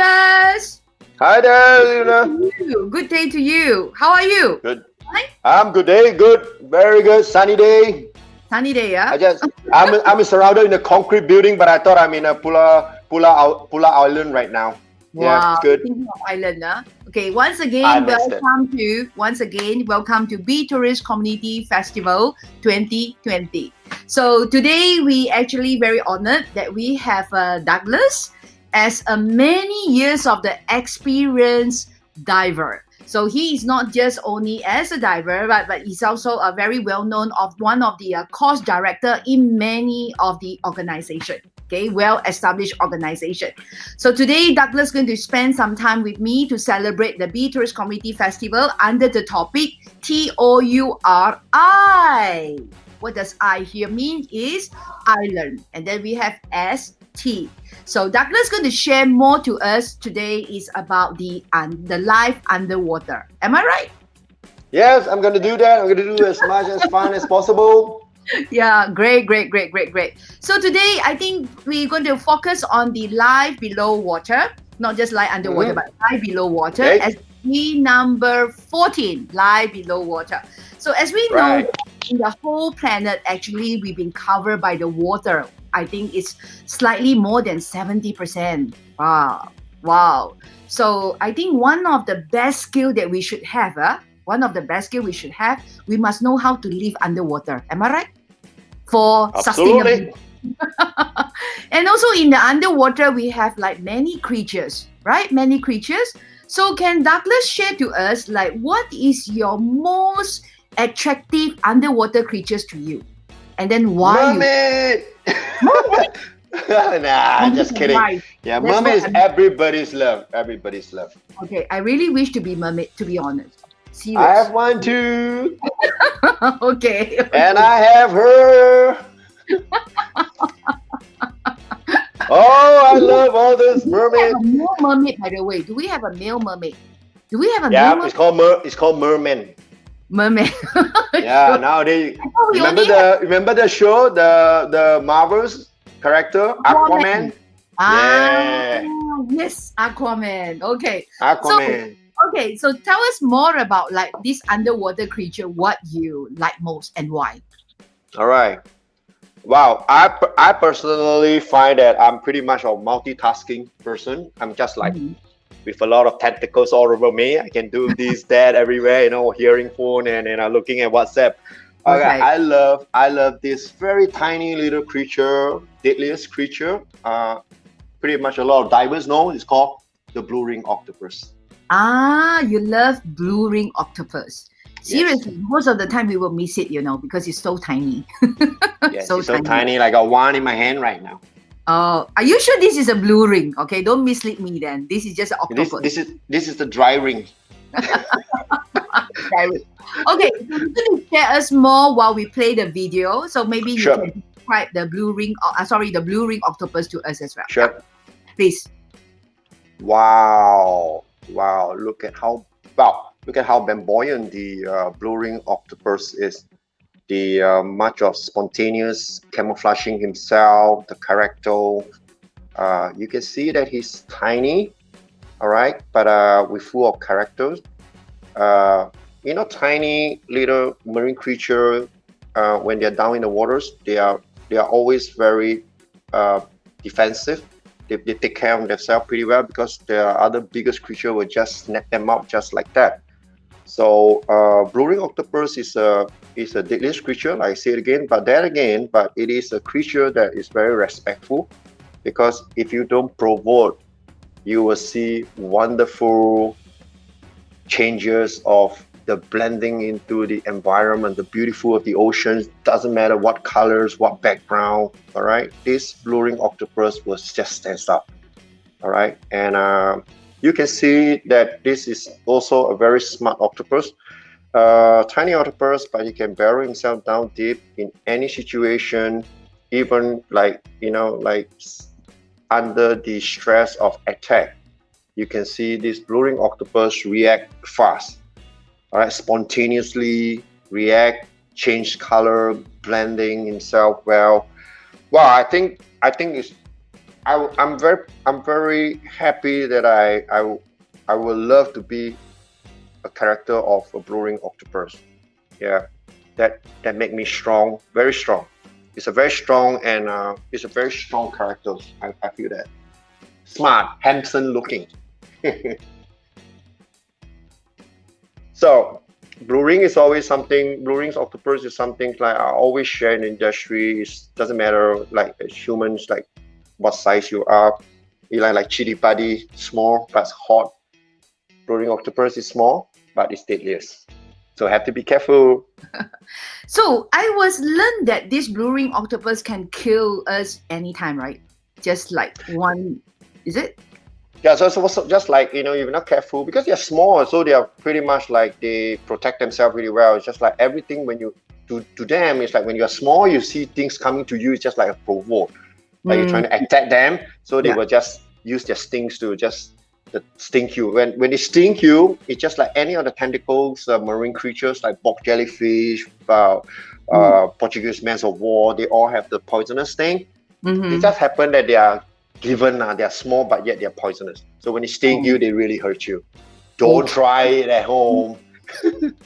Douglas. Hi there, Luna. Good day to you. How are you? Good. Fine? I'm good day. Good. Very good. Sunny day. Sunny day, yeah? I'm surrounded in a concrete building, but I thought I'm in a Pula Island right now. Yeah, Wow, it's good. thinking of Island, huh? Okay, I missed it. once again, welcome to Be Tourist Community Festival 2020. So today we actually very honored that we have Douglas as a many years of the experienced diver. So he is not just only as a diver, but he's also a very well known of one of the course director in many of the organization. Okay, well established organization. So today, Douglas is going to spend some time with me to celebrate the Be Tourist Community Festival under the topic TOURI. What does I here mean is island, and then we have ST. So Douglas is going to share more to us today is about the life underwater. Am I right? Yes, I'm gonna do that. I'm gonna do as much as fun as possible. Yeah, great. So today, I think we're going to focus on the life below water, not just life underwater, but life below water. Okay. As number 14, life below water. So as we know, in the whole planet, actually, we've been covered by the water. I think it's slightly more than 70%. Wow. So I think one of the best skill that we should have, we must know how to live underwater. Am I right? For Absolutely. sustainability. And also in the underwater, we have like many creatures, right? Many creatures. So can Douglas share to us like what is your most attractive underwater creatures to you? And then why Mermaid. Mermaid? Nah, just kidding. Right. Yeah, That's mermaid is what everybody's love. Everybody's love. Okay, I really wish to be mermaid, to be honest. Serious. I have one too. Okay. And I have her. Oh, I love all this mermaid. We have a male mermaid, by the way. Do we have a male mermaid? Do we have a male Yeah, mermaid? it's called merman. Mermaid. Yeah, nowadays we only remember the show, the Marvel's character Aquaman. Yes, Aquaman. Okay. Aquaman. So tell us more about like this underwater creature, what you like most and why. All right. Wow, I personally find that I'm pretty much a multitasking person. I'm just like with a lot of tentacles all over me. I can do this, that, everywhere. Hearing phone and looking at WhatsApp. Okay. I love this very tiny little creature, deadliest creature. Pretty much a lot of divers know. It's called the blue ring octopus. You love blue ring octopus. Seriously, Yes. most of the time we will miss it, because it's so tiny. Yes, it's so tiny. Like I got one in my hand right now. Oh, are you sure this is a blue ring? Okay, don't mislead me then. This is just an octopus. This is the dry ring. Okay, so you're going to share us more while we play the video. So maybe you can describe the blue ring octopus to us as well. Sure. Please. Wow! Look at how flamboyant the blue ring octopus is. The much of spontaneous camouflaging himself, the character. You can see that he's tiny, all right, but with full of characters. Tiny little marine creature. When they're down in the waters, they are always very defensive. They take care of themselves pretty well because the other biggest creature will just snap them up just like that. So blue ring octopus is a deadliest creature, like I say it again, but it is a creature that is very respectful, because if you don't provoke, you will see wonderful changes of the blending into the environment, the beautiful of the oceans. Doesn't matter what colors, what background, all right? This blue ring octopus will just stands up, all right? And you can see that this is also a very smart octopus. Tiny octopus, but he can bury himself down deep in any situation, even like under the stress of attack. You can see this blue ring octopus react fast. All right, spontaneously react, change color, blending himself well. Wow, I think it's I'm very happy that I will love to be a character of a blue ring octopus. Yeah, that make me strong, very strong. It's a very strong and it's a very strong character. I feel that smart, handsome looking. So blue ring is always something. Blue rings octopus is something like I always share in the industry. It doesn't matter like humans like what size you are. You like chili padi, small but hot. Blue ring octopus is small but it's deadliest. So have to be careful. So I was learned that this blue ring octopus can kill us anytime, right? Just like one, is it? Yeah, so just like if you're not careful because they're small, so they are pretty much like they protect themselves really well. It's just like everything when you to them, it's like when you're small, you see things coming to you. It's just like a provoke, like you're trying to attack them, so they Yeah. will just use their stings to just sting you. When they sting you, it's just like any of the tentacles, marine creatures like bog jellyfish, Mm. Portuguese men of war. They all have the poisonous sting. It Mm-hmm. just happened that they are given, they are small, but yet they are poisonous. So when they sting you, they really hurt you. Don't Okay. try it at home.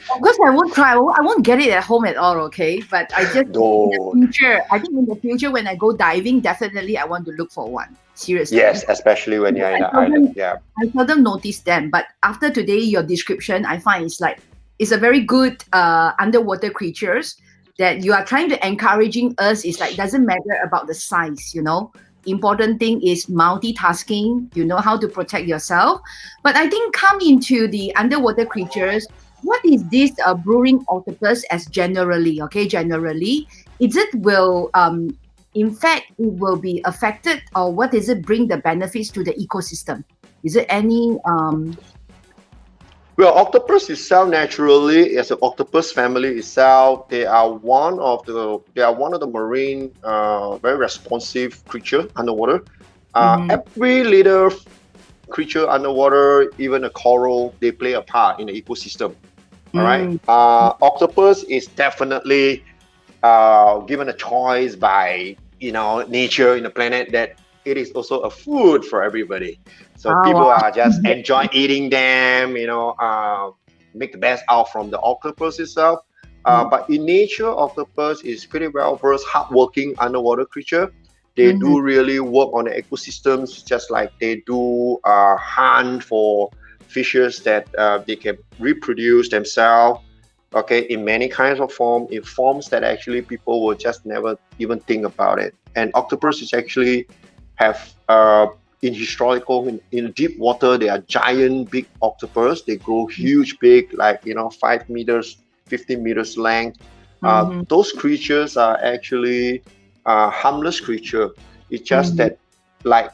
Of course, I won't try. I won't get it at home at all. Okay, but I just in the Don't. future. I think in the future when I go diving, definitely I want to look for one. Seriously, Yes, especially when you're in I the island. seldom, Yeah. I seldom notice them. But after today, your description, I find it's a very good underwater creatures that you are trying to encouraging us. Is like doesn't matter about the size. Important thing is multitasking. You know how to protect yourself. But I think come into the underwater creatures. What is this brewing octopus as generally? Okay, generally, is it will in fact it will be affected, or what does it bring the benefits to the ecosystem? Is it any Well, octopus itself naturally, as an octopus family itself, they are one of the marine, very responsive creature underwater. mhm, Every little creature underwater, even a coral, they play a part in the ecosystem. All right. mm, Octopus is definitely given a choice by nature in the planet that it is also a food for everybody. So oh people wow. are just enjoy eating them. Make the best out from the octopus itself. Mm, But in nature, octopus is pretty well versed, hardworking underwater creature. They mhm, do really work on the ecosystems, just like they do hunt for fishes that they can reproduce themselves, okay, in many kinds of form, in forms that actually people will just never even think about it. And octopus is actually have in historical in deep water, they are giant big octopus. They grow huge big, like 5 meters, 15 meters length. mhm, Those creatures are actually harmless creature. It's just mhm. that, like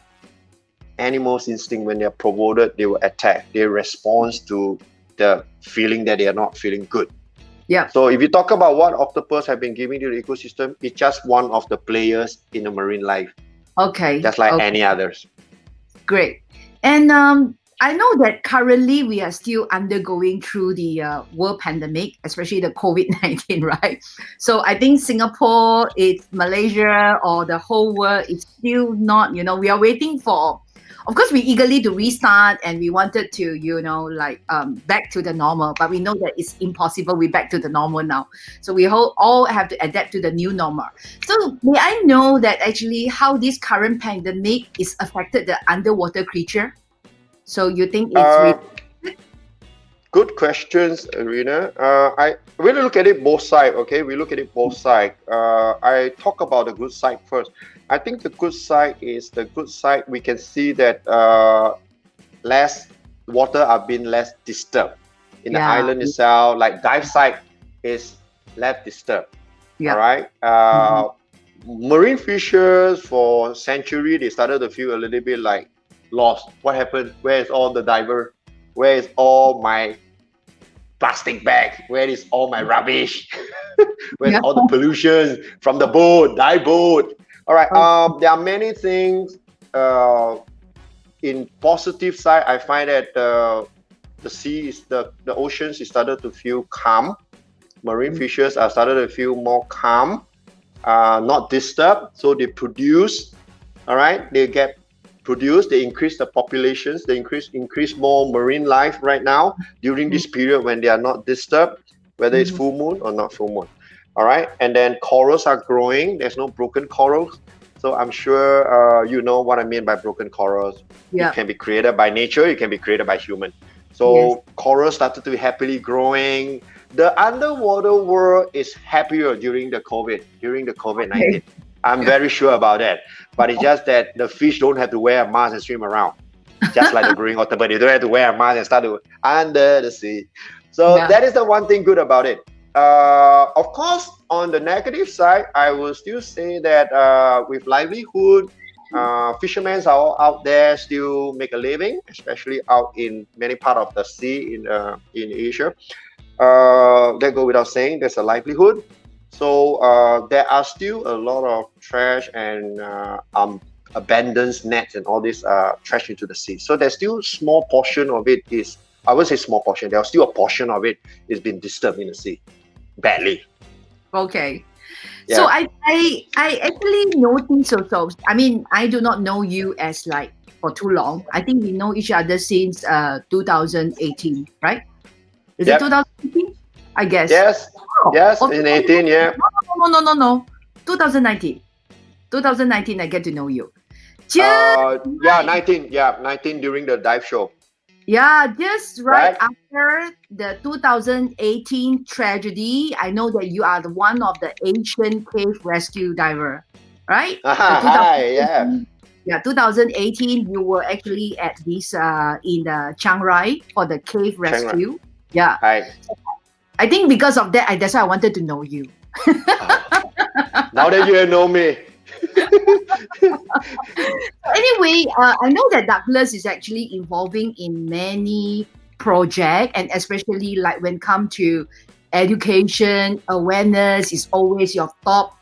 animals instinct, when they're provoked, they will attack. They respond to the feeling that they are not feeling good. Yeah. So if you talk about what octopus have been giving to the ecosystem, it's just one of the players in the marine life, Okay. just like Okay. any others. Great. And I know that currently we are still undergoing through the world pandemic, especially the COVID-19, right? So I think Singapore, it's Malaysia, or the whole world is still not, we are waiting for, of course, we eagerly to restart and we wanted to, back to the normal, but we know that it's impossible. We're back to the normal now. So we all have to adapt to the new normal. So may I know that actually how this current pandemic is affected the underwater creature? So you think it's Uh, really Good questions, Arena. I really look at it both side. Okay, we look at it both side. I talk about the good side first. I think the good side is the good side. We can see that less water are being less disturbed in the yeah, island itself. Like dive site is less disturbed. All yeah. right. Mhm. Marine fishers for century they started to feel a little bit like lost. What happened? Where is all the diver? Where is all my plastic bag? Where is all my rubbish? Where's Yeah. all the pollution from the boat, dive boat? All right. Oh, There are many things. Uh, in positive side, I find that the sea is the oceans is started to feel calm. Marine mm, fishes are started to feel more calm, not disturbed. So they produce All right, they get produced, they increase the populations, they increase more marine life right now during this period when they are not disturbed, whether it's Mm-hmm. full moon or not full moon. All right, and then corals are growing. There's no broken corals, so I'm sure you know what I mean by broken corals. It Yeah. can be created by nature, it can be created by human. Yes. So corals started to be happily growing. The underwater world is happier during the COVID-19. Okay. I'm very sure about that. But it's just that the fish don't have to wear a mask and swim around. Just like the growing octopus, they don't have to wear a mask and start to under the sea. So Yeah. that is the one thing good about it. Of course, on the negative side, I will still say that with livelihood, fishermen are all out there still make a living, especially out in many part of the sea in Asia. That go without saying. There's a livelihood. So there are still a lot of trash and abandoned nets and all this trash into the sea. So there's still small portion of it is, I would say small portion. There's still a portion of it is being disturbed in the sea badly. Okay. So Yeah. I actually noticed also. I mean, I do not know you as like for too long. I think we know each other since 2018, right? Is it Yep. 2018? I guess. Yes. Oh, Yes. oh, In 18. Yeah. no, no, no, no, no. 2019. 2019, I get to know you. Just Yeah. right, 19. Yeah. 19 during the dive show. yeah, just right Right. after the 2018 tragedy. I know that you are the one of the Asian cave rescue diver, right? The Hi. Yeah. 2018, yeah, 2018. You were actually at this in Chiang Rai for the cave Chiang Rai. rescue. Yeah, Hi. I think because of that, that's why I wanted to know you. Oh, now that you know me. Anyway, I know that Douglas is actually involving in many projects, and especially like when come to education awareness is always your top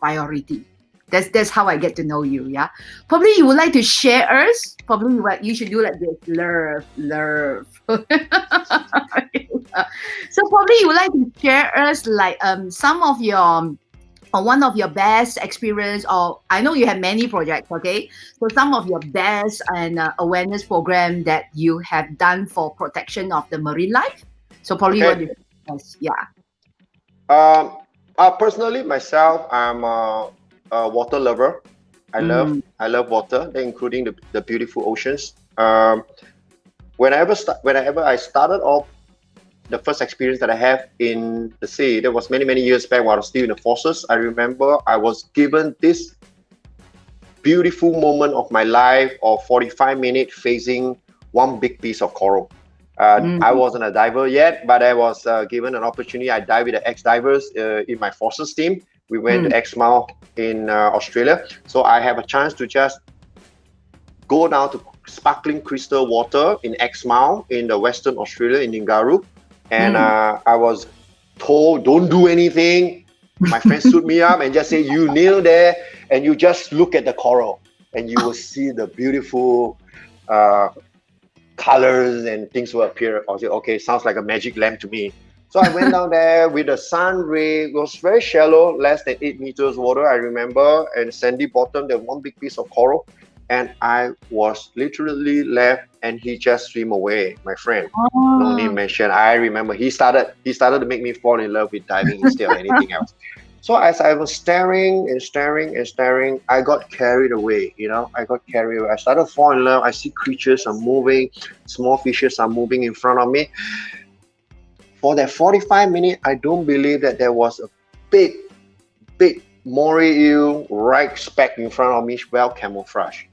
priority. That's how I get to know you. Yeah, probably you would like to share us. Probably what you should do like this, love. So probably you would like to share us like some of your or one of your best experience, or I know you have many projects, okay, so some of your best and awareness program that you have done for protection of the marine life. So probably what Okay. you, yes, yeah. Um, Personally, myself, I'm a water lover. Mm, I love water, including the beautiful oceans. Whenever I started off, the first experience that I have in the sea, that was many years back while I was still in the forces. I remember I was given this beautiful moment of my life of 45 minutes facing one big piece of coral. I mm, wasn't a diver yet, but I was given an opportunity. I dived with the ex-divers in my forces team. We went mm, to Exmouth in Australia. So I have a chance to just go down to sparkling crystal water in Exmouth in the Western Australia in Ningaru. And mm. I was told, don't do anything. My friend stood me up and just said, you kneel there and you just look at the coral and you will see the beautiful uh, colors and things will appear. I was like, okay, sounds like a magic lamp to me. So I went down there with the sun ray. It was very shallow, less than 8 meters water, I remember, and sandy bottom. There was one big piece of coral. And I was literally left and he just swam away, my friend. No name Oh. mentioned. I remember he started to make me fall in love with diving instead of anything else. So as I was staring and staring and staring, I got carried away. I got carried away. I started to fall in love. I see creatures are moving, small fishes are moving in front of me. For that 45 minutes, I don't believe that there was a big moray eel right speck in front of me, well camouflaged.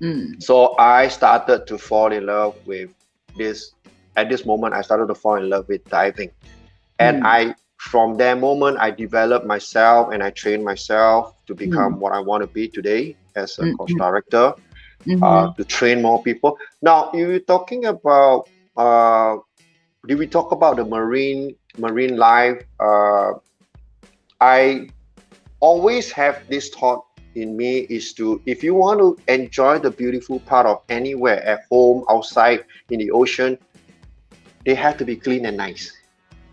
Mm, So I started to fall in love with this. At this moment, I started to fall in love with diving. And mm, from that moment, I developed myself and I trained myself to become mm, what I want to be today as a mm, coach mm, director, mhm. to train more people. Now, you were talking about, did we talk about the marine life? I always have this thought in me is to, if you want to enjoy the beautiful part of anywhere, at home, outside, in the ocean, they have to be clean and nice.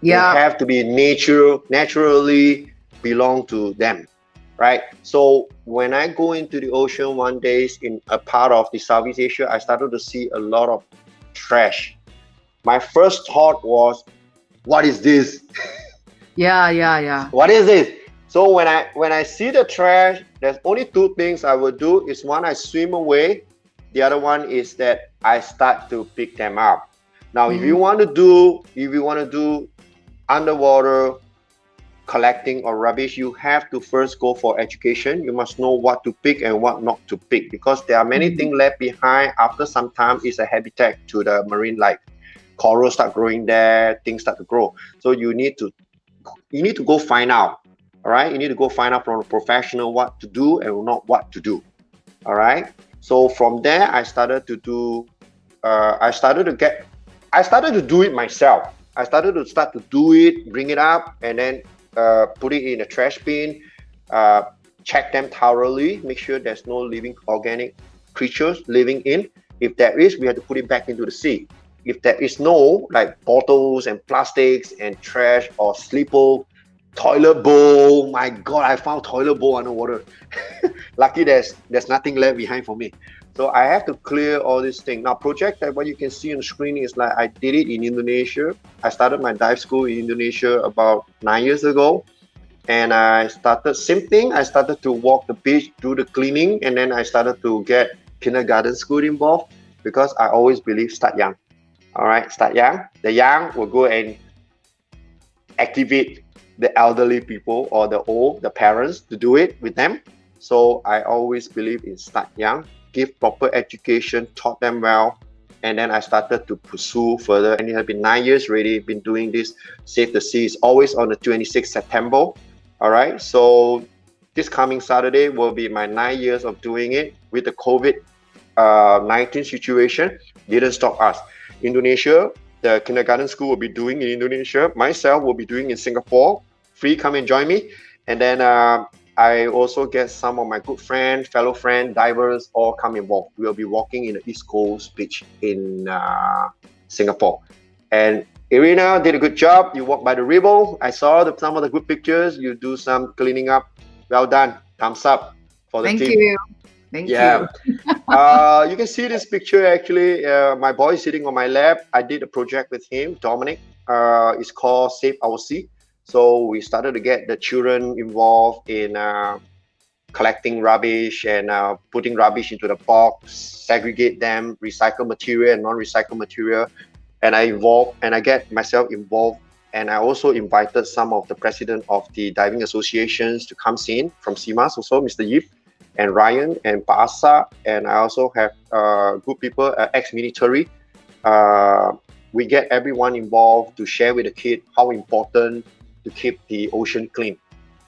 They Yeah. have to be naturally belong to them. right? So when I go into the ocean one day in a part of the Southeast Asia, I started to see a lot of trash. My first thought was, what is this? Yeah, yeah, yeah. What is this? So when I see the trash, there's only two things I will do. Is one, I swim away. The other one is that I start to pick them up. Now, if you Mm, want to do underwater collecting or rubbish, you have to first go for education. You must know what to pick and what not to pick, because there are many mm, things left behind after some time. It's a habitat to the marine life. Coral start growing there, things start to grow. So you need to go find out. All right, you need to go find out from a professional what to do and not what to do. All right. So from there, I started to do. I started to get. I started to do it myself. I started to start to do it, bring it up, and then put it in a trash bin. Uh, Check them thoroughly. Make sure there's no living organic creatures living in. If there is, we have to put it back into the sea. If there is no, like bottles and plastics and trash or slipper, toilet bowl. My God, I found toilet bowl underwater. Lucky there's nothing left behind for me. So I have to clear all these things. Now, project that what you can see on the screen is like I did it in Indonesia. I started my dive school in Indonesia about 9 years ago, and I started same thing. I started to walk the beach, do the cleaning, and then I started to get kindergarten school involved, because I always believe start young. All right, start young. The young will go and activate the elderly people or the parents to do it with them. So I always believe in start young, give proper education, taught them well, and then I started to pursue further. And it has been 9 years already. Been doing this. Save the Sea is always on the 26th September. All right. So this coming Saturday will be my 9 years of doing it. With the COVID-19 situation, didn't stop us. Indonesia, the kindergarten school will be doing in Indonesia. Myself will be doing in Singapore. Free, come and join me. And then I also get some of my good friends, fellow friends, divers, all come involved. We'll be walking in the East Coast Beach in Singapore. And Irina did a good job. You walk by the river. I saw some of the good pictures. You do some cleaning up. Well done. Thumbs up for the thank team. you. Thank you. Yeah. You can see this picture actually. My boy is sitting on my lap. I did a project with him, Dominic. It's called Save Our Sea. So we started to get the children involved in collecting rubbish and putting rubbish into the box, segregate them, recycle material and non-recycled material. And I get myself involved. And I also invited some of the president of the diving associations to come in from CIMAS, also Mr. Yip and Ryan and Paasa. And I also have good people, ex-military. We get everyone involved to share with the kid how important to keep the ocean clean.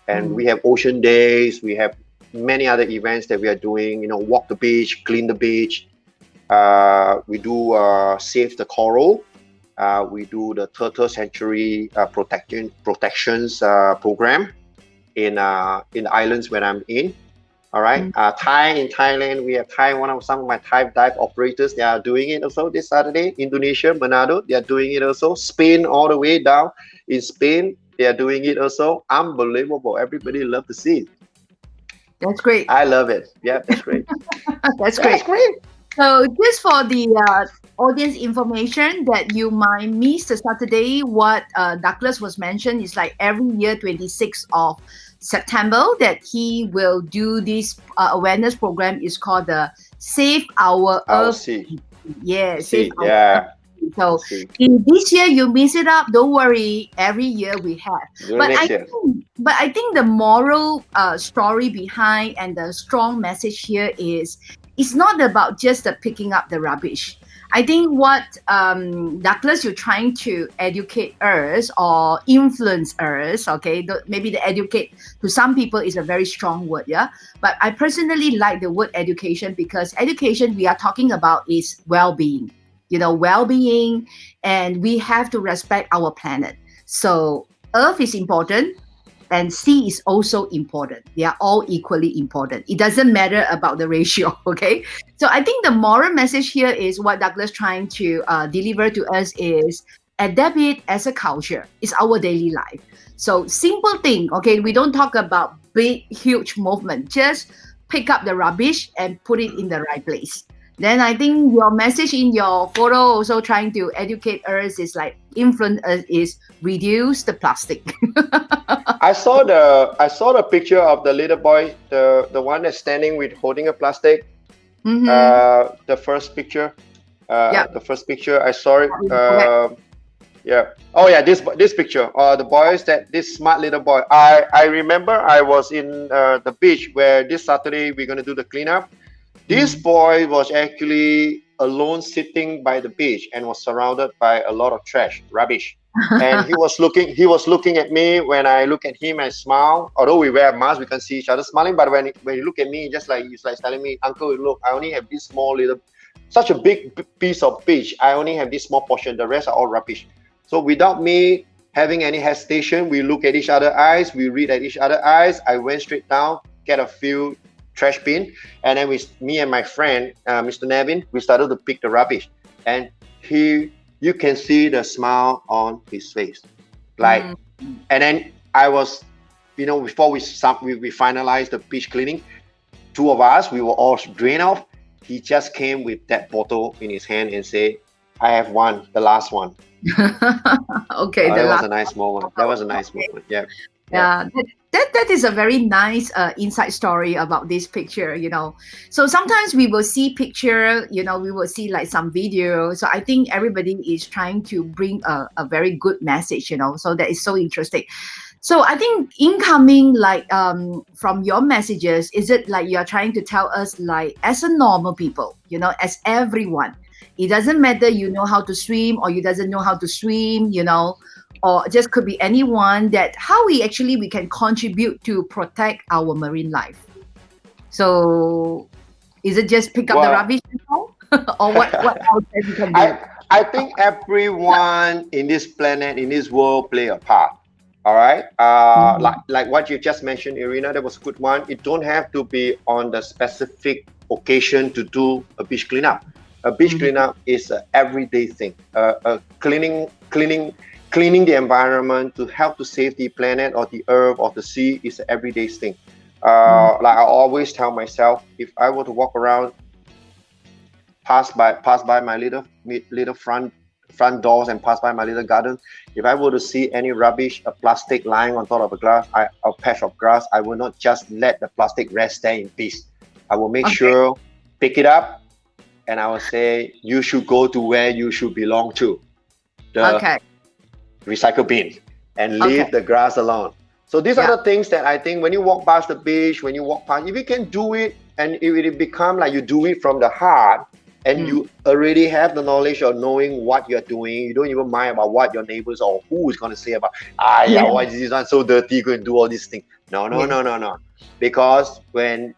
And we have ocean days. We have many other events that we are doing. Walk the beach, clean the beach. We do save the coral. We do the turtle sanctuary protections program in the islands when I'm in. All right. In Thailand, we have some of my Thai dive operators. They are doing it also this Saturday. Indonesia, Manado, they are doing it also. Spain, all the way down in Spain, they are doing it also. Unbelievable. Everybody love to see it. That's great. I love it. Yeah, that's great. That's great. That's great. So just for the audience information that you might miss the Saturday, what Douglas was mentioned is like every year 26th of September that he will do this awareness program is called the Save Our I'll Earth. see. Yeah, See. Save Our Yeah. Earth. So See. in this year you miss it up, don't worry. Every year we have. Do it But next year. I think the moral story behind and the strong message here is it's not about just the picking up the rubbish. I think what Douglas, you're trying to educate us or influence us, okay? Maybe the educate to some people is a very strong word, yeah? But I personally like the word education because education we are talking about is well-being, well-being, and we have to respect our planet. So Earth is important, and sea is also important. They are all equally important. It doesn't matter about the ratio, okay? So I think the moral message here is what Douglas trying to deliver to us is adapt it as a culture. It's our daily life. So simple thing, okay? We don't talk about big, huge movement. Just pick up the rubbish and put it in the right place. Then I think your message in your photo also trying to educate us is like influence us is reduce the plastic. I saw the picture of the little boy, the one that's standing with holding a plastic. The first picture. Yeah. The first picture I saw it. Okay. Yeah. Oh yeah, this picture. The boys that this smart little boy. I remember I was in the beach where this Saturday we're gonna do the cleanup. This boy was actually alone sitting by the beach and was surrounded by a lot of trash, rubbish. And he was looking at me. When I look at him, I smile. Although we wear masks, we can see each other smiling. But when he look at me, just like he's like telling me, Uncle, look, I only have this small little, such a big piece of beach. I only have this small portion. The rest are all rubbish. So without me having any hesitation, we look at each other's eyes. We read at each other's eyes. I went straight down, get a few trash bin, and then me and my friend, Mr. Nevin, we started to pick the rubbish. And you can see the smile on his face, like. And then I was, before we finalized the beach cleaning, two of us, we were all drained off. He just came with that bottle in his hand and said, "I have one, the last one." Okay, That was a nice moment. That was a nice moment. Yeah. Yeah, that is a very nice inside story about this picture, So sometimes we will see picture, we will see like some video. So I think everybody is trying to bring a very good message, So that is so interesting. So I think incoming like from your messages, is it like you're trying to tell us like as a normal people, as everyone, it doesn't matter you know how to swim or you doesn't know how to swim, or just could be anyone, that how we can contribute to protect our marine life. So is it just pick up the rubbish or what else that we can do? I think everyone in this planet, in this world, play a part. All right. Like what you just mentioned, Irina, that was a good one. It don't have to be on the specific occasion to do a beach cleanup. A beach cleanup is an everyday thing. Cleaning the environment to help to save the planet or the earth or the sea is an everyday thing. Like I always tell myself, if I were to walk around, pass by my little front doors and pass by my little garden, if I were to see any rubbish, a plastic lying on top of a patch of grass, I will not just let the plastic rest there in peace. I will make sure, pick it up, and I will say, you should go to where you should belong to. The recycle bin, and leave the grass alone. So these are the things that I think when you walk past the beach, when you walk past, if you can do it, and if it become like you do it from the heart, and you already have the knowledge of knowing what you're doing, you don't even mind about what your neighbors or who is going to say about, why is this one so dirty, go and do all these things. No. Because when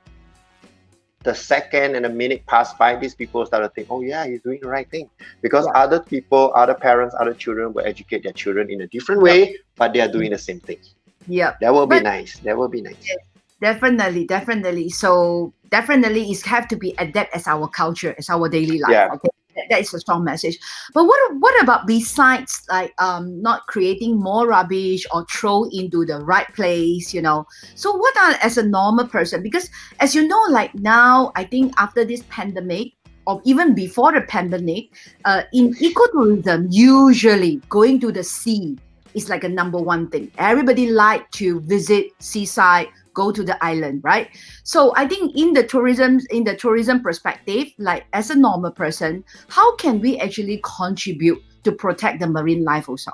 the second and a minute pass by, these people start to think, oh yeah, he's doing the right thing. Because other people, other parents, other children will educate their children in a different way, but they are doing the same thing. Yeah. That will be nice. That will be nice. Definitely. So definitely it have to be adapt as our culture, as our daily life. Yeah. Okay. That is a strong message. But what about besides like not creating more rubbish or throw into the right place, So what are as a normal person? Because as you know, like now, I think after this pandemic or even before the pandemic, in ecotourism, usually going to the sea is like a number one thing. Everybody like to visit seaside, go to the island, right? So I think in the tourism perspective, like as a normal person, how can we actually contribute to protect the marine life also?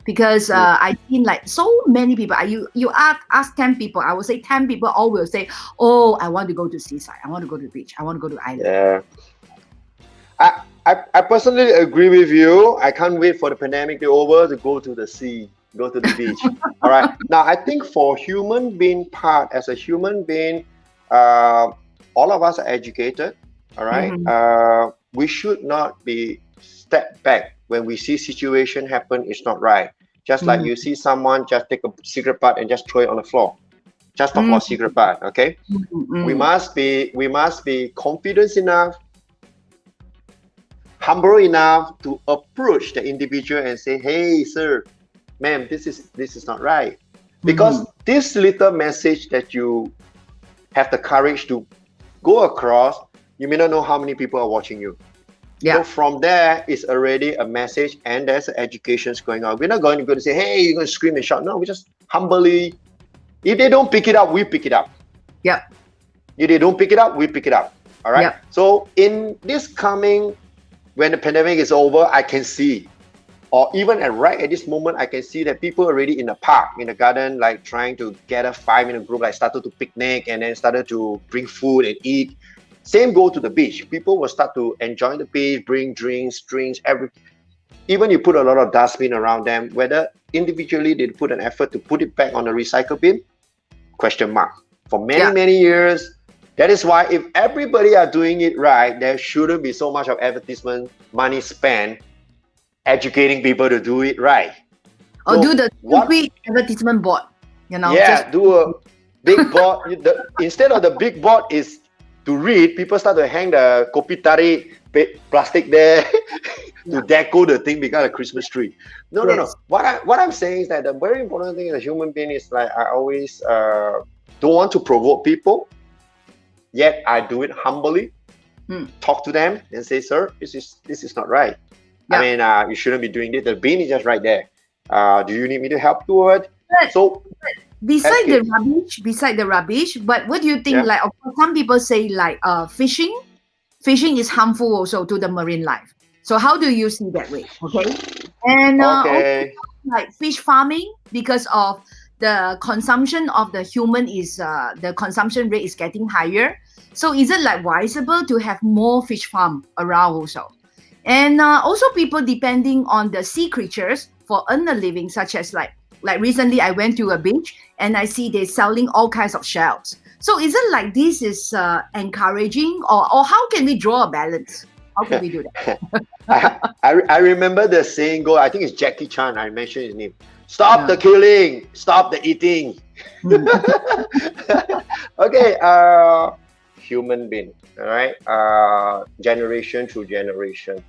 Because I've seen like so many people, you ask 10 people, I would say 10 people all will say, oh, I want to go to seaside, I want to go to the beach, I want to go to the island. Yeah. I personally agree with you. I can't wait for the pandemic to be over to go to the sea, go to the beach. All right. Now, I think for human being part, as a human being, all of us are educated. All right. We should not be step back when we see situation happen. It's not right. Just like you see someone just take a cigarette butt and just throw it on the floor. Just talk about cigarette butt. Okay. We must be confident enough humble enough to approach the individual and say, hey, sir, ma'am, this is not right. Because this little message that you have the courage to go across, you may not know how many people are watching you. Yeah. So from there, it's already a message, and there's educations going on. We're not going to go to say, hey, you're going to scream and shout. No, we just humbly, if they don't pick it up, we pick it up. Yep. If they don't pick it up, we pick it up. All right. Yep. So in this coming, when the pandemic is over, I can see, or even right at this moment, I can see that people already in the park, in the garden, like trying to gather 5 in a group, like started to picnic and then started to bring food and eat. Same go to the beach. People will start to enjoy the beach, bring drinks, everything. Even you put a lot of dustbin around them, whether individually they put an effort to put it back on the recycle bin, question mark. For many years, that is why if everybody are doing it right, there shouldn't be so much of advertisement money spent educating people to do it right. Or so do the stupid advertisement board, you know. Yeah, do a big board. Instead of the big board is to read, people start to hang the kopi tarik plastic there to deco the thing, become a Christmas tree. No. What I'm saying is that the very important thing as a human being is like I always don't want to provoke people, yet I do it humbly. Talk to them and say, sir, this is not right. Yeah. I mean, you shouldn't be doing this. The bin is just right there. Do you need me to help you with it? So beside the rubbish, but what do you think? Like, of course, some people say like fishing is harmful also to the marine life. So how do you see that way? Okay, and also, like fish farming, because of the consumption of the human is the consumption rate is getting higher. So is it like wiseable to have more fish farm around also? And also people depending on the sea creatures for earn a living, such as like recently I went to a beach and I see they're selling all kinds of shells. So is it like this is encouraging, or how can we draw a balance? How can we do that? I remember the saying go, I think it's Jackie Chan, I mentioned his name. Stop the killing, stop the eating. Okay, human being, all right? Generation through generation.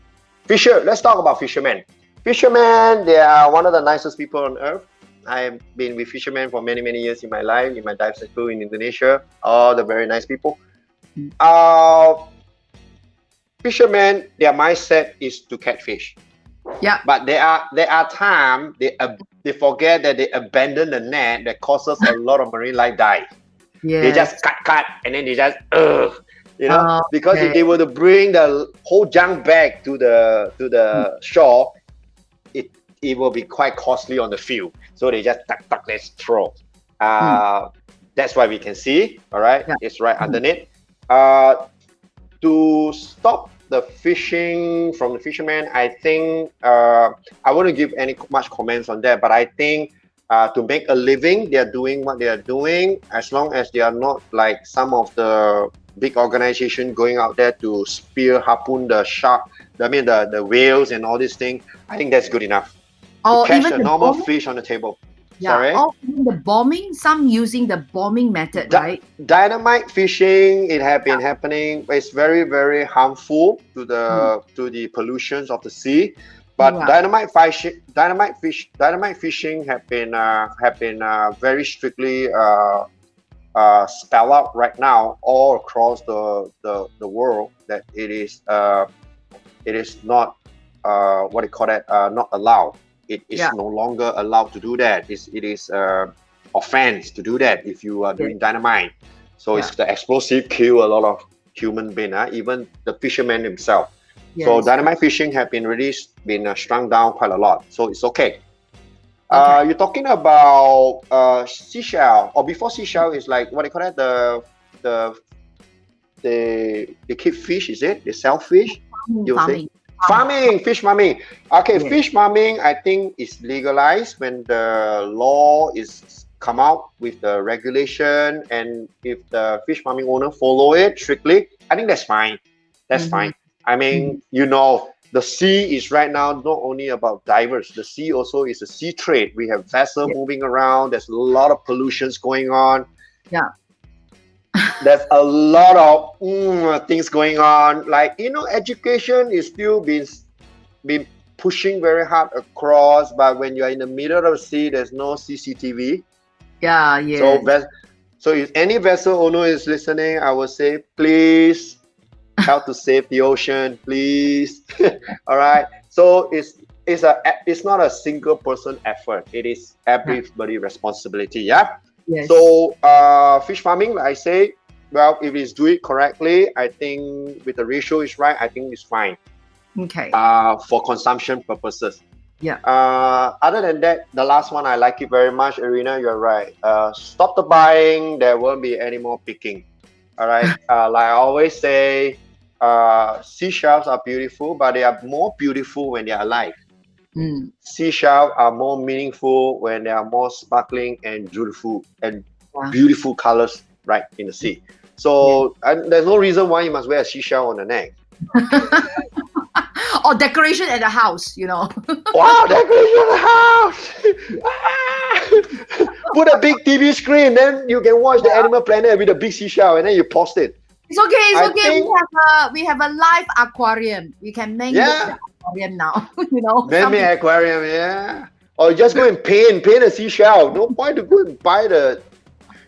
Let's talk about fishermen. Fishermen, they are one of the nicest people on earth. I've been with fishermen for many years in my life, in my dive school in Indonesia. All the very nice people. Fishermen, their mindset is to catch fish. Yeah. But there are times they forget that they abandon the net that causes a lot of marine life die. Yes. They just cut and then they just because if they were to bring the whole junk back to the shore, it will be quite costly on the field. So they just tuck, let's throw. That's why we can see, all right? Yeah. It's right underneath. To stop the fishing from the fishermen, I think I wouldn't give much comments on that, but I think to make a living, they are doing what they are doing, as long as they are not like some of the big organizations going out there to harpoon the shark, the whales and all these things. I think that's good enough. To catch a normal fish on the table. Yeah, sorry? Or even the bombing, some using the bombing method, right? Dynamite fishing, it has been happening. It's very harmful to the pollutions of the sea. But dynamite fishing have been very strictly spelled out right now all across the world that it is not not allowed. It is no longer allowed to do that. It is offense to do that if you are doing dynamite. So it's the explosive kill a lot of human beings, even the fishermen themselves. Yes. So dynamite fishing have been strung down quite a lot. So it's okay. You're talking about seashell, or before seashell is like what do you call that? They keep fish, is it? They sell fish. Farming, fish farming. Okay, fish farming I think is legalized when the law is come out with the regulation, and if the fish farming owner follow it strictly, I think that's fine. That's fine. I mean, the sea is right now not only about divers. The sea also is a sea trade. We have vessels moving around. There's a lot of pollutions going on. Yeah. There's a lot of things going on. Like, education is still been pushing very hard across, but when you're in the middle of the sea, there's no CCTV. Yeah, So, yes. so if any vessel owner is listening, I would say, please help to save the ocean, please. All right. So it's not a single person effort. It is Yeah. everybody responsibility. Yeah. Yes. So fish farming, like I say, well, if it's do it correctly, I think with the ratio is right, I think it's fine. Okay. For consumption purposes. Yeah. Other than that, the last one I like it very much, Irina. You're right. Stop the buying. There won't be any more picking. All right. Like I always say, seashells are beautiful, but they are more beautiful when they are alive. Mm. Seashells are more meaningful when they are more sparkling and Yeah. beautiful colors right in the sea. Yeah. So there's no reason why you must wear a seashell on the neck. Or decoration at the house, Wow, decoration of the house! Ah! Put a big TV screen, then you can watch the Animal Planet with a big seashell, and then you post it. It's okay, it's I okay. think, We have a live aquarium. We can make the yeah, aquarium now. Some man-made people. aquarium, yeah. Or just go and paint a seashell. No point to go and buy the.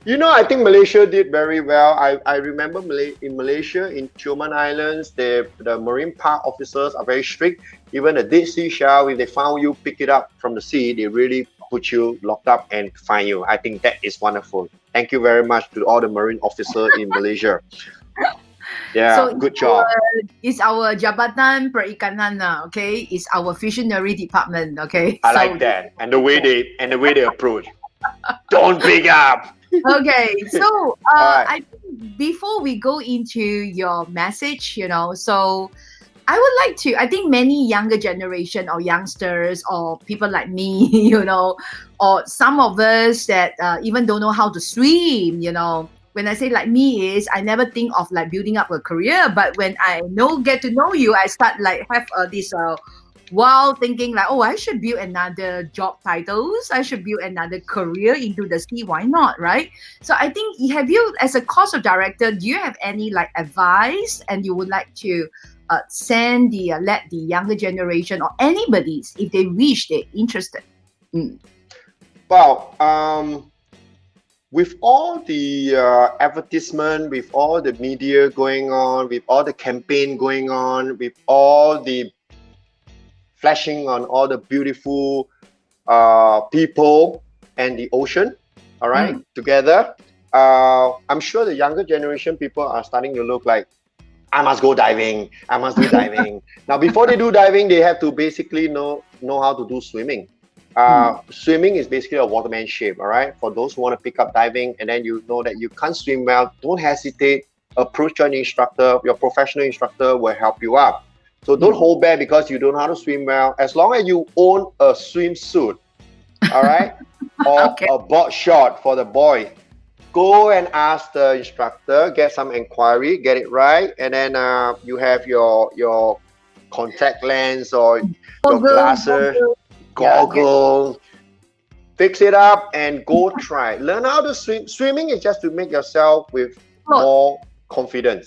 I think Malaysia did very well. I remember in Malaysia, in Tioman Islands, the marine park officers are very strict. Even a dead seashell, if they found you, pick it up from the sea, they really put you locked up and fine you. I think that is wonderful. Thank you very much to all the marine officers in Malaysia. So Yeah, good job. it's our Jabatan Perikanan, okay? It's our fishery department, okay? I So like that. And the way they approach. Don't pick up. okay, so All right. I think before we go into your message, so I would like to. I think many younger generation or youngsters or people like me, or some of us that even don't know how to swim. When I say like me is, I never think of like building up a career, but when I get to know you, I start like have this while thinking like, oh, I should build another job titles, I should build another career into the sea. Why not, right? So I think have you, as a course of director, do you have any like advice and you would like to send let the younger generation or anybody if they wish they're interested? Mm. Well, with all the advertisement, with all the media going on, with all the campaign going on, with all the flashing on all the beautiful people and the ocean, all right, Mm. together, I'm sure the younger generation people are starting to look like, I must go diving. I must do diving. Now, before they do diving, they have to basically know how to do swimming. Mm. Swimming is basically a watermanship, all right? For those who want to pick up diving and then you know that you can't swim well, don't hesitate. Approach your instructor. Your professional instructor will help you out. So don't Mm. hold back because you don't know how to swim well. As long as you own a swimsuit, all right, or Okay. a board short for the boys, go and ask the instructor, get some inquiry, get it right, and then you have your contact lens or your Google, glasses, yeah, get goggles, fix it up and go try. Learn how to swim. Swimming is just to make yourself with float, more confidence.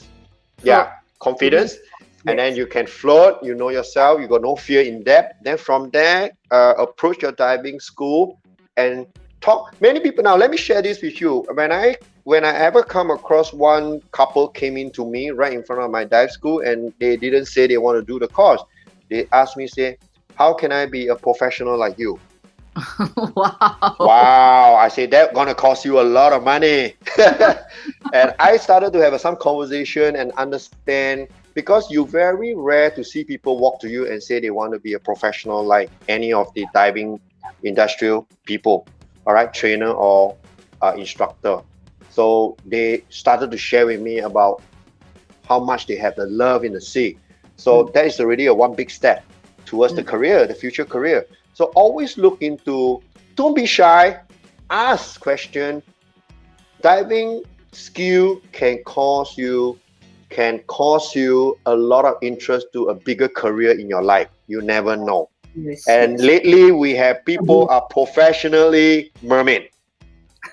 float. Yeah, You need, confidence. And then yes. you can float, you know yourself, you got no fear in depth. Then from there, approach your diving school and talk. Many people now, let me share this with you. When I ever come across one couple came in to me right in front of my dive school and they didn't say they want to do the course. They asked me, say, how can I be a professional like you? Wow. Wow, I say that gonna cost you a lot of money. And I started to have some conversation and understand because you very rare to see people walk to you and say they want to be a professional like any of the diving industrial people, all right, trainer or instructor. So they started to share with me about how much they have the love in the sea. So Mm. that is already a one big step towards the Mm. career, the future career. So always look into, don't be shy, ask question. Diving skill can cause you a lot of interest to a bigger career in your life. You never know. Yes, And yes. lately we have people are professionally mermaid.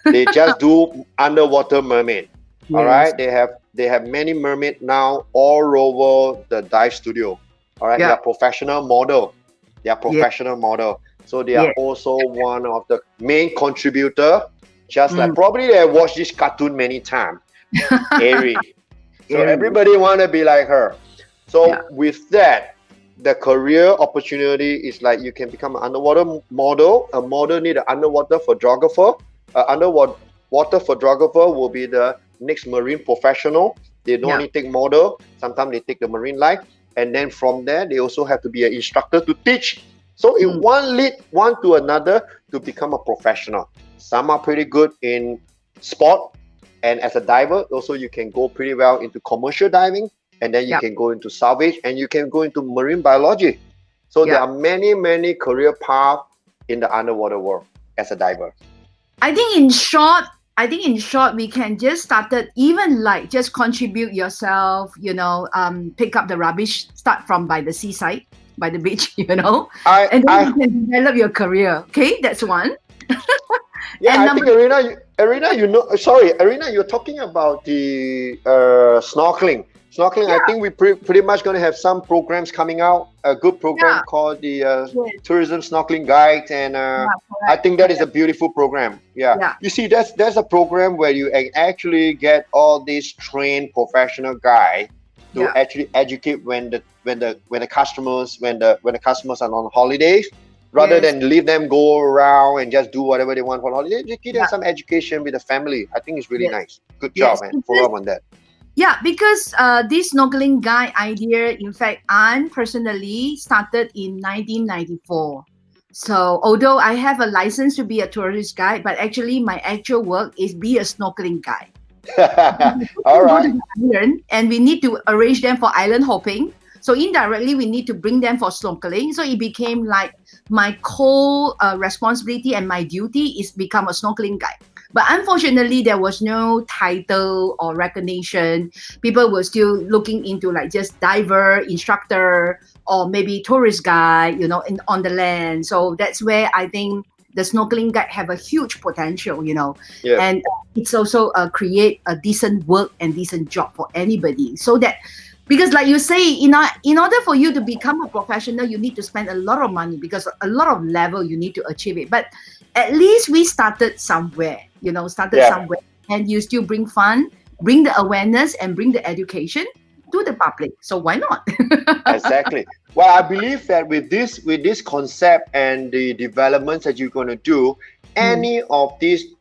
They just do underwater mermaid. All Yes. right, they have many mermaid now all over the dive studio. All right, they Yeah. are professional model. They are Yeah. professional model. So they are Yeah. also one of the main contributor. Just like Mm. probably they have watched this cartoon many times. Ari. So Very. everybody want to be like her. Yeah. So with that, the career opportunity is like you can become an underwater model. A model need an underwater photographer. An underwater photographer will be the next marine professional. They don't Yeah. only take model. Sometimes they take the marine life, and then from there they also have to be an instructor to teach. So it Mm. one lead one to another to become a professional. Some are pretty good in sport, and as a diver, also you can go pretty well into commercial diving, and then you Yeah. can go into salvage, and you can go into marine biology. So there Yeah. are many, many career paths in the underwater world as a diver. I think in short, we can just start it, even like just contribute yourself, pick up the rubbish, start from by the seaside, by the beach, I, and then you I, can develop your career. Okay, that's one. yeah, And I number think Arena, sorry, Arena, you're talking about the snorkeling. Snorkeling, I yeah, think we pretty much going to have some programs coming out. A good program yeah, called the yes, Tourism Snorkeling Guide, and yeah, I correct, think that is a correct. beautiful program. Yeah, Yeah, you see, that's a program where you actually get all these trained professional guy to yeah, actually educate when the customers are on holidays, rather yes, than leave them go around and just do whatever they want for holiday. Just give them yeah, some education with the family. I think it's really yes, nice. Good job, yes. man. Follow Because up on that. because this snorkeling guide idea, in fact, I personally started in 1994. So although I have a license to be a tourist guide, but actually my actual work is be a snorkeling guide. All We go to right. the island and we need to arrange them for island hopping. So indirectly, we need to bring them for snorkeling. So it became like my core responsibility and my duty is become a snorkeling guide. But unfortunately, there was no title or recognition. People were still looking into like just diver, instructor, or maybe tourist guide, on the land. So that's where I think the snorkeling guide have a huge potential, Yeah. and it's also create a decent work and decent job for anybody, so that because like you say, in order for you to become a professional, you need to spend a lot of money, because a lot of level you need to achieve it. But at least we started somewhere, Yeah. and you still bring fun, bring the awareness, and bring the education to the public, so why not? Exactly. Well, I believe that with this concept and the developments that you're going to do, Mm, any of these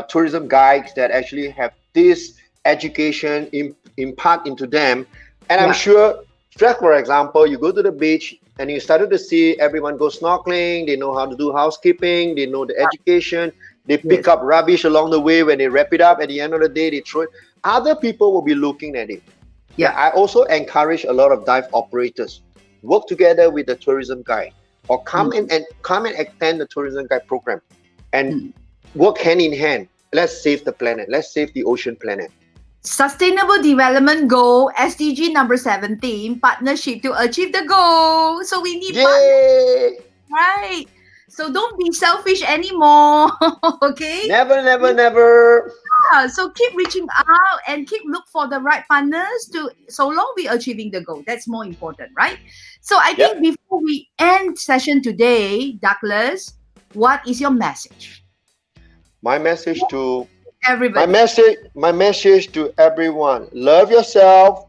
tourism guides that actually have this education impart into them, and I'm yeah, sure, just for example, you go to the beach and you started to see everyone go snorkeling. They know how to do housekeeping. They know the education. They yes, pick up rubbish along the way. When they wrap it up, at the end of the day, they throw it. Other people will be looking at it. Yeah, yeah. I also encourage a lot of dive operators work together with the tourism guide, or Mm, come and attend the tourism guide program, and mm. work hand in hand. Let's save the planet. Let's save the ocean planet. Sustainable Development Goal, SDG number 17, partnership to achieve the goal. So we need partners, Yay! right? So don't be selfish anymore. Okay? Never, never, never. Yeah, so keep reaching out and keep look for the right partners to so long we achieving the goal. That's more important, right? So I think Yep. before we end session today, Douglas, what is your message? My message to Everybody. my message to everyone: love yourself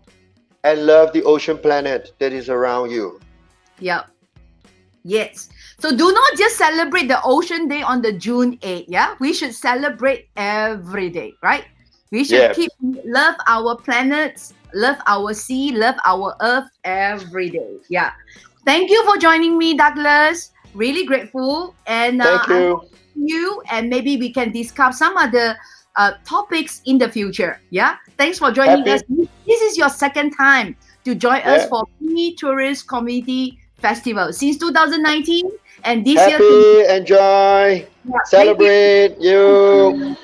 and love the ocean planet that is around you. Yep. Yes. So do not just celebrate the Ocean Day on the June 8th. Yeah. We should celebrate every day, right? We should keep Yes. love our planets, love our sea, love our earth every day. Yeah. Thank you for joining me, Douglas. Really grateful. And Thank I hope you. you and maybe we can discuss some other topics in the future. Yeah. Thanks for joining us. Happy. This is your second time to join us Yeah. for Free Tourist Community Festival since 2019, and this year, Happy. Enjoy. yeah, thank you. Celebrate you.